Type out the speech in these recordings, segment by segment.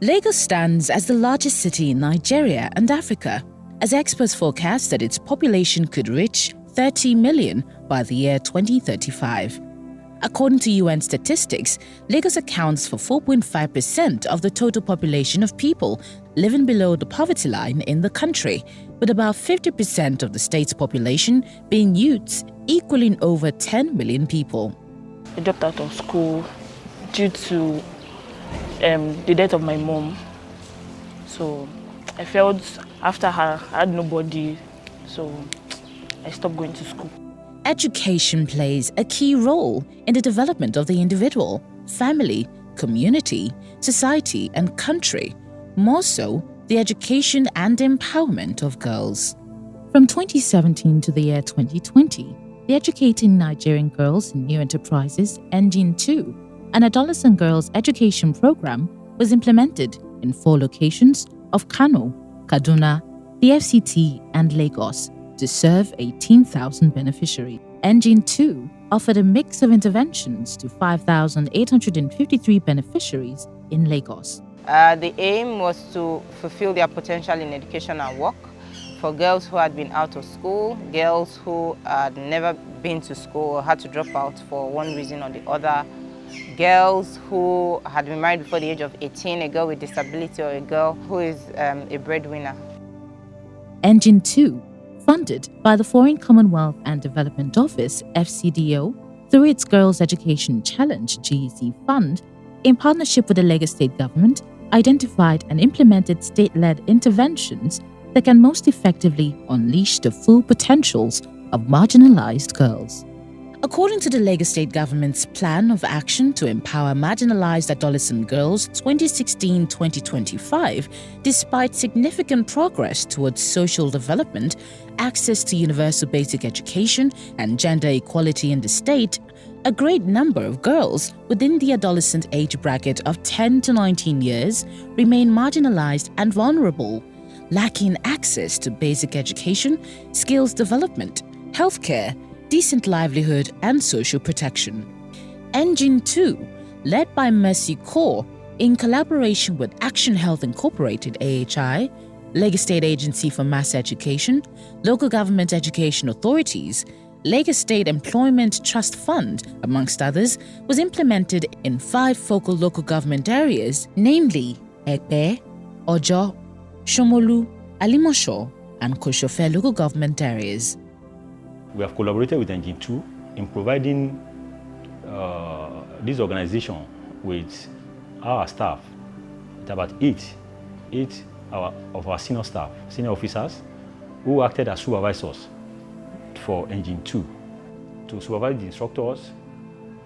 Lagos stands as the largest city in Nigeria and Africa, as experts forecast that its population could reach 30 million by the year 2035. According to UN statistics, Lagos accounts for 4.5% of the total population of people living below the poverty line in the country, with about 50% of the state's population being youths, equaling over 10 million people. I dropped out of school due to the death of my mom. So I felt after her, I had nobody, so I stopped going to school. Education plays a key role in the development of the individual, family, community, society, and country, more so the education and empowerment of girls. From 2017 to the year 2020, the Educating Nigerian Girls in New Enterprises Engine 2, an adolescent girls education program, was implemented in 4 locations of Kano, Kaduna, the FCT, and Lagos, to serve 18,000 beneficiaries. Engine 2 offered a mix of interventions to 5,853 beneficiaries in Lagos. The aim was to fulfill their potential in education and work for girls who had been out of school, girls who had never been to school or had to drop out for one reason or the other, girls who had been married before the age of 18, a girl with disability, or a girl who is a breadwinner. Engine 2, funded by the Foreign Commonwealth and Development Office (FCDO) through its Girls Education Challenge (GEC) fund, in partnership with the Lagos State Government, identified and implemented state-led interventions that can most effectively unleash the full potentials of marginalized girls. According to the Lagos State Government's Plan of Action to Empower Marginalized Adolescent Girls 2016-2025, despite significant progress towards social development, access to universal basic education, and gender equality in the state, a great number of girls within the adolescent age bracket of 10 to 19 years remain marginalized and vulnerable, lacking access to basic education, skills development, healthcare, decent livelihood, and social protection. Engine 2, led by Mercy Corps, in collaboration with Action Health Incorporated (AHI), Lagos State Agency for Mass Education, local government education authorities, Lagos State Employment Trust Fund, amongst others, was implemented in 5 focal local government areas, namely Ekpe, Ojo, Shomolu, Alimosho, and Koshofe local government areas. We have collaborated with Engine 2 in providing this organization with our staff. It's about eight of our senior staff, senior officers, who acted as supervisors for Engine 2 to supervise the instructors,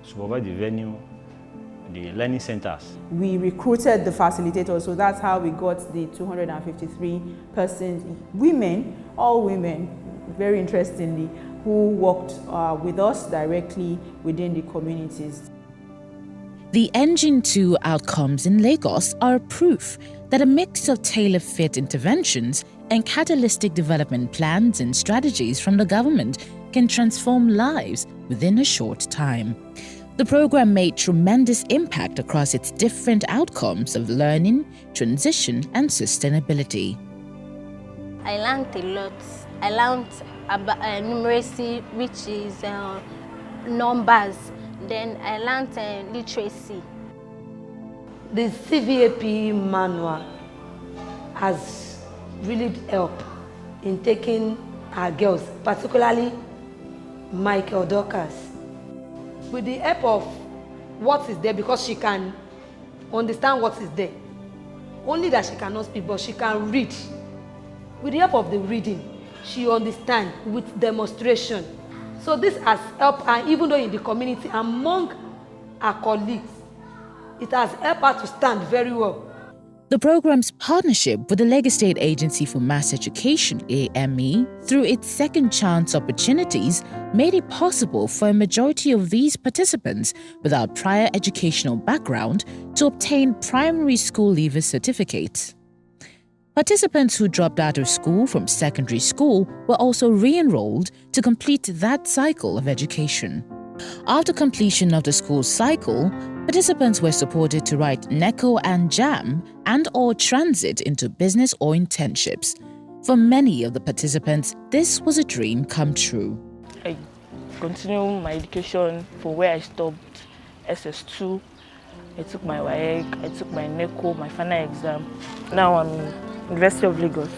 supervise the venue, the learning centers. We recruited the facilitators, so that's how we got the 253 persons, women, all women, very interestingly, who worked with us directly within the communities. The Engine 2 outcomes in Lagos are proof that a mix of tailor-fit interventions and catalytic development plans and strategies from the government can transform lives within a short time. The program made tremendous impact across its different outcomes of learning, transition, and sustainability. I learned a lot. I learned about numeracy, which is numbers. Then I learned literacy. The CVAP manual has really helped in taking our girls, particularly Michael Dorcas. With the help of what is there, because she can understand what is there. Only that she cannot speak, but she can read. With the help of the reading, she understands with demonstration. So this has helped her, even though in the community, among her colleagues, it has helped her to stand very well. The program's partnership with the Lagos State Agency for Mass Education (AME) through its Second Chance opportunities made it possible for a majority of these participants without prior educational background to obtain primary school leaver certificates. Participants who dropped out of school from secondary school were also re-enrolled to complete that cycle of education. After completion of the school cycle, participants were supported to write NECO and JAM and/or transit into business or internships. For many of the participants, this was a dream come true. I continued my education from where I stopped, SS2. I took my WAEC, I took my NECO, my final exam. Now I'm in University of Lagos.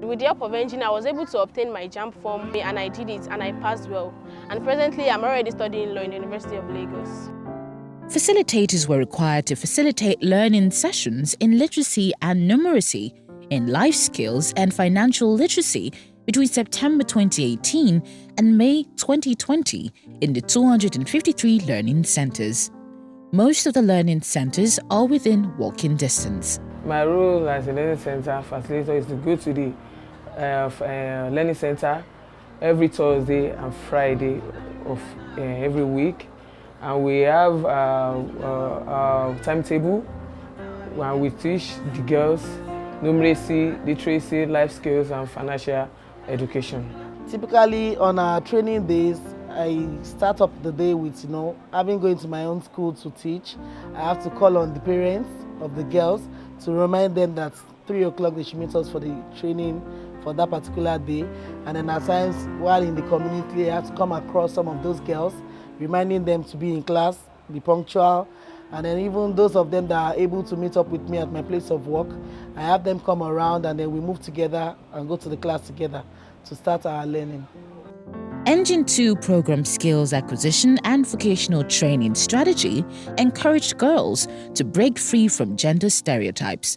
With the help of engine, I was able to obtain my JAM form and I did it and I passed well. And presently, I'm already studying law in the University of Lagos. Facilitators were required to facilitate learning sessions in literacy and numeracy, in life skills and financial literacy between September 2018 and May 2020 in the 253 learning centers. Most of the learning centers are within walking distance. My role as a learning center facilitator is to go to the learning center every Thursday and Friday of every week, and we have a timetable where we teach the girls numeracy, literacy, life skills, and financial education. Typically, on our training days, I start up the day with, having going to my own school to teach. I have to call on the parents of the girls to remind them that 3 o'clock they should meet us for the training for that particular day. And then at times, while in the community, I have to come across some of those girls, reminding them to be in class, be punctual. And then even those of them that are able to meet up with me at my place of work, I have them come around and then we move together and go to the class together to start our learning. Engine 2 program skills acquisition and vocational training strategy encouraged girls to break free from gender stereotypes.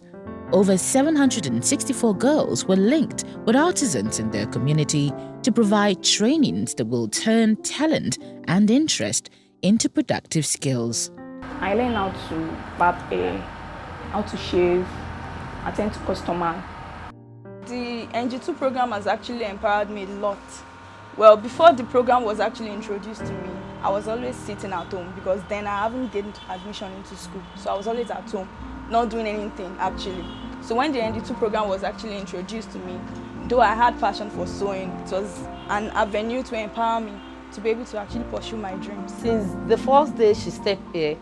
Over 764 girls were linked with artisans in their community to provide trainings that will turn talent and interest into productive skills. I learned how to barb hair, how to shave, attend to customer. The NG2 program has actually empowered me a lot. Well, before the program was actually introduced to me, I was always sitting at home because then I haven't gained admission into school. So I was always at home, not doing anything actually. So when the NG2 program was actually introduced to me, though I had passion for sewing, it was an avenue to empower me to be able to actually pursue my dreams. Since the first day she stepped here,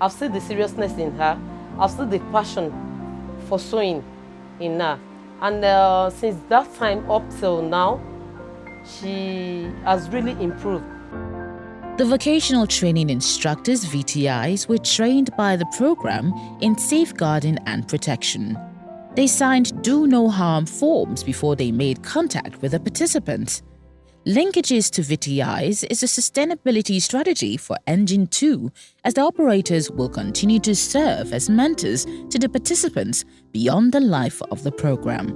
I've seen the seriousness in her. I've seen the passion for sewing in her. And since that time up till now, she has really improved. The vocational training instructors, VTIs, were trained by the program in safeguarding and protection. They signed do no harm forms before they made contact with the participants. Linkages to VTIs is a sustainability strategy for Engine 2, as the operators will continue to serve as mentors to the participants beyond the life of the program.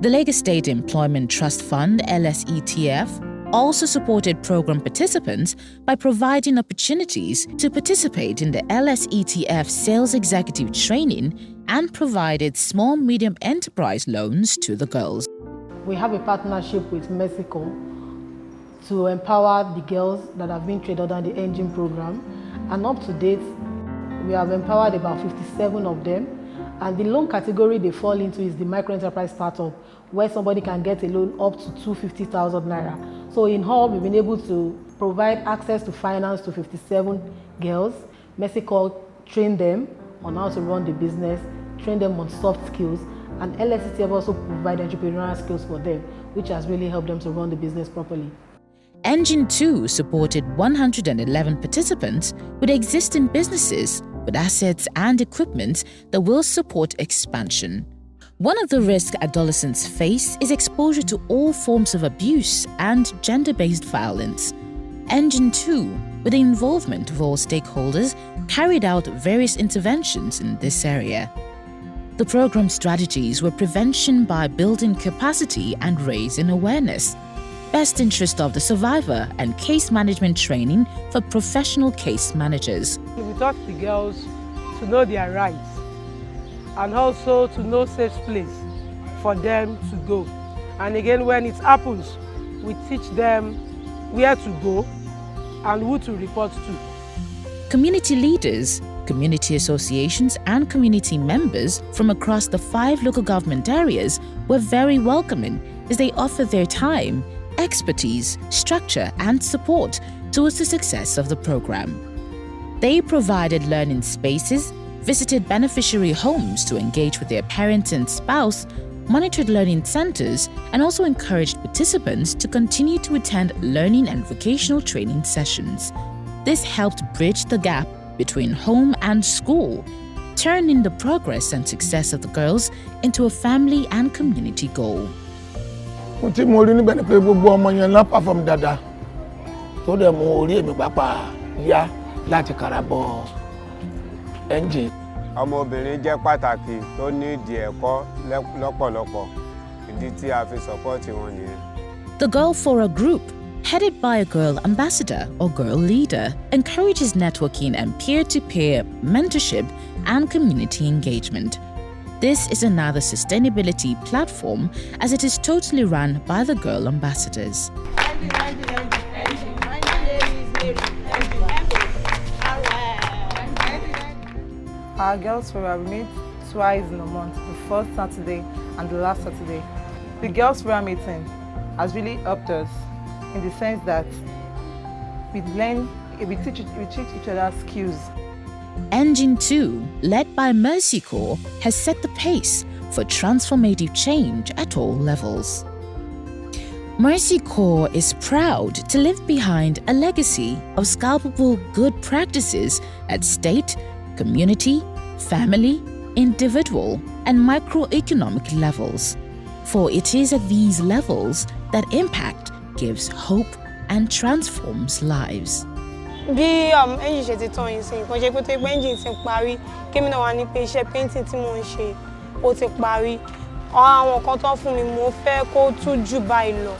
The Lagos State Employment Trust Fund, LSETF, also supported program participants by providing opportunities to participate in the LSETF Sales Executive Training and provided small-medium enterprise loans to the girls. We have a partnership with Mexico to empower the girls that have been trained under the Engine program. And up to date, we have empowered about 57 of them. And the loan category they fall into is the micro-enterprise startup, where somebody can get a loan up to 250,000 naira. So in all, we've been able to provide access to finance to 57 girls. Mexico trained them on how to run the business, train them on soft skills, and LSETF also provide entrepreneurial skills for them, which has really helped them to run the business properly. Engine 2 supported 111 participants with existing businesses, with assets and equipment that will support expansion. One of the risks adolescents face is exposure to all forms of abuse and gender-based violence. Engine 2, with the involvement of all stakeholders, carried out various interventions in this area. The program strategies were prevention by building capacity and raising awareness, best interest of the survivor, and case management training for professional case managers. We taught the girls to know their rights and also to know safe place for them to go. And again, when it happens, we teach them where to go and who to report to. Community leaders, community associations, and community members from across the 5 local government areas were very welcoming as they offered their time, expertise, structure, and support towards the success of the program. They provided learning spaces, visited beneficiary homes to engage with their parents and spouse, monitored learning centers, and also encouraged participants to continue to attend learning and vocational training sessions. This helped bridge the gap between home and school, turning the progress and success of the girls into a family and community goal. Ọmọbìnrin jẹ́ pàtàkì tó ní ìdí ẹ̀kọ́ lọ́pọ̀lọpọ̀. Ìdí tí a fi support wọn nìyẹn. The Girl Fora group, headed by a girl ambassador or girl leader, encourages networking and peer-to-peer mentorship and community engagement. This is another sustainability platform as it is totally run by the girl ambassadors. Our Girls Forum meet twice in a month, the first Saturday and the last Saturday. The Girls Forum meeting has really helped us in the sense that we teach each other skills. Engine 2, led by Mercy Corps, has set the pace for transformative change at all levels. Mercy Corps is proud to leave behind a legacy of scalpable good practices at state, community, family, individual, and microeconomic levels. For it is at these levels that impact gives hope and transforms lives. Bí engine ṣe ti tán yìí sí nǹkan ṣe pé tó pé engine ti parí kémi náà wá ní pé iṣẹ́ painting tí mo ń ṣe ó ti parí. Àwọn nǹkan tó fún mi mo fẹ́ kó tún jù báyìí lọ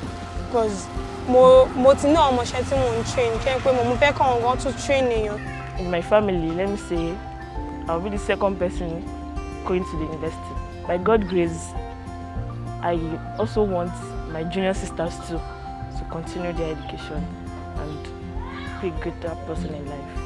because mo ti ní àwọn ọmọọṣẹ́ tí mo ń train kẹ́ pé mo fẹ́ kọ́ àwọn tún train èèyàn. In my family, let me say, I'll be the second person going to the university. By God's grace, I also want my junior sisters to continue their education and be a greater person in life.